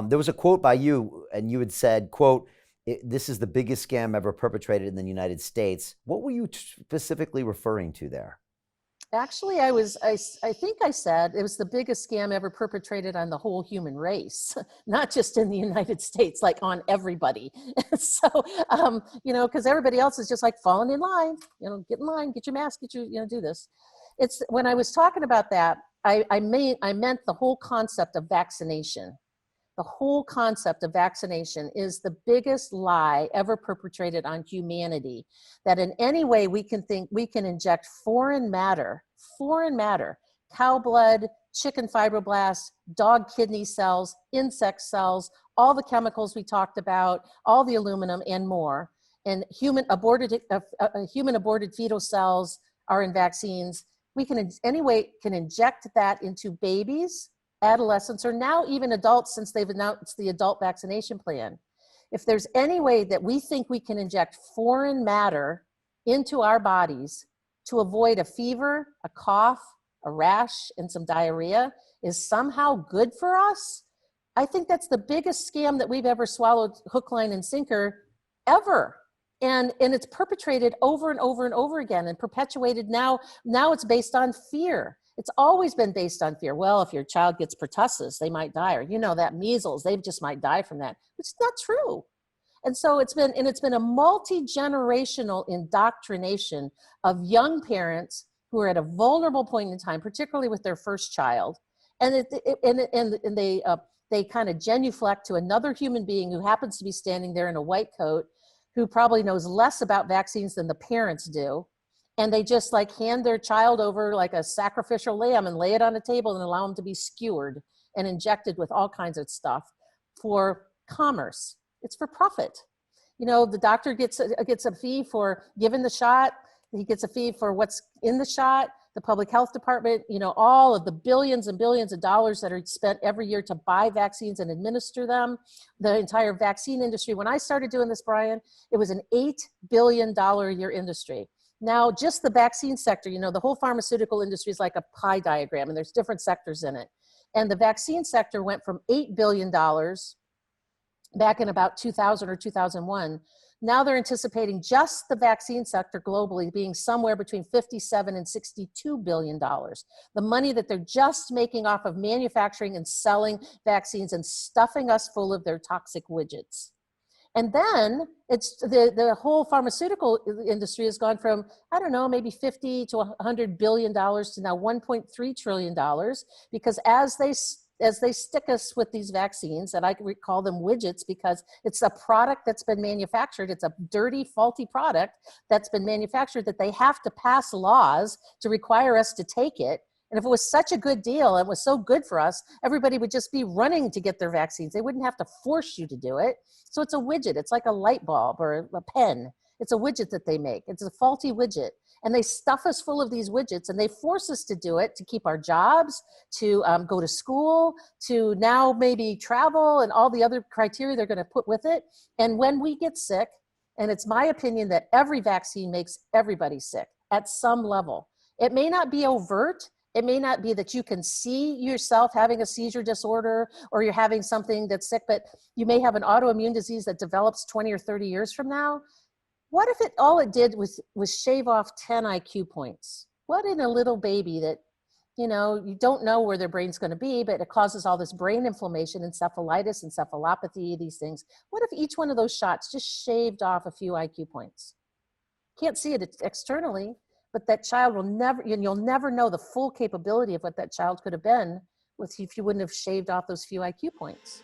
There was a quote by you, and you had said, quote, this is the biggest scam ever perpetrated in the United States. What were you specifically referring to there? Actually, I think I said it was the biggest scam ever perpetrated on the whole human race, not just in the United States, like on everybody. So, because everybody else is just like falling in line, get in line, get your mask, do this. It's when I was talking about that, I meant the whole concept of vaccination. The whole concept of vaccination is the biggest lie ever perpetrated on humanity, that in any way we can think we can inject foreign matter, cow blood, chicken fibroblasts, dog kidney cells, insect cells, all the chemicals we talked about, all the aluminum and more, and human aborted fetal cells are in vaccines. We can in any way can inject that into babies, adolescents, or now even adults, since they've announced the adult vaccination plan. If there's any way that we think we can inject foreign matter into our bodies to avoid a fever, a cough, a rash, and some diarrhea is somehow good for us, I think that's the biggest scam that we've ever swallowed hook, line, and sinker ever. And it's perpetrated over and over and over again and perpetuated now. Now it's based on fear. It's always been based on fear. Well, if your child gets pertussis, they might die. Or, that measles, they just might die from that, which is not true. And so it's been a multi-generational indoctrination of young parents who are at a vulnerable point in time, particularly with their first child. And they kind of genuflect to another human being who happens to be standing there in a white coat, who probably knows less about vaccines than the parents do. And they just like hand their child over like a sacrificial lamb and lay it on a table and allow them to be skewered and injected with all kinds of stuff for commerce. It's for profit. The doctor gets a fee for giving the shot. He gets a fee for what's in the shot. The public health department, all of the billions and billions of dollars that are spent every year to buy vaccines and administer them. The entire vaccine industry. When I started doing this, Brian, it was an $8 billion a year industry. Now, just the vaccine sector, the whole pharmaceutical industry is like a pie diagram, and there's different sectors in it. And the vaccine sector went from $8 billion back in about 2000 or 2001. Now they're anticipating just the vaccine sector globally being somewhere between $57 and $62 billion. The money that they're just making off of manufacturing and selling vaccines and stuffing us full of their toxic widgets. And then it's the whole pharmaceutical industry has gone from, I don't know, maybe $50 to $100 billion to now $1.3 trillion, because as they stick us with these vaccines, and I call them widgets because it's a product that's been manufactured, it's a dirty, faulty product that's been manufactured, that they have to pass laws to require us to take it. And if it was such a good deal and was so good for us, everybody would just be running to get their vaccines. They wouldn't have to force you to do it. So it's a widget. It's like a light bulb or a pen. It's a widget that they make. It's a faulty widget. And they stuff us full of these widgets, and they force us to do it to keep our jobs, to go to school, to now maybe travel, and all the other criteria they're going to put with it. And when we get sick, and it's my opinion that every vaccine makes everybody sick at some level. It may not be overt. It may not be that you can see yourself having a seizure disorder or you're having something that's sick, but you may have an autoimmune disease that develops 20 or 30 years from now. What if all it did was shave off 10 IQ points? What in a little baby that, you don't know where their brain's going to be, but it causes all this brain inflammation, encephalitis, encephalopathy, these things. What if each one of those shots just shaved off a few IQ points? Can't see it externally, but that child you'll never know the full capability of what that child could have been if you wouldn't have shaved off those few IQ points.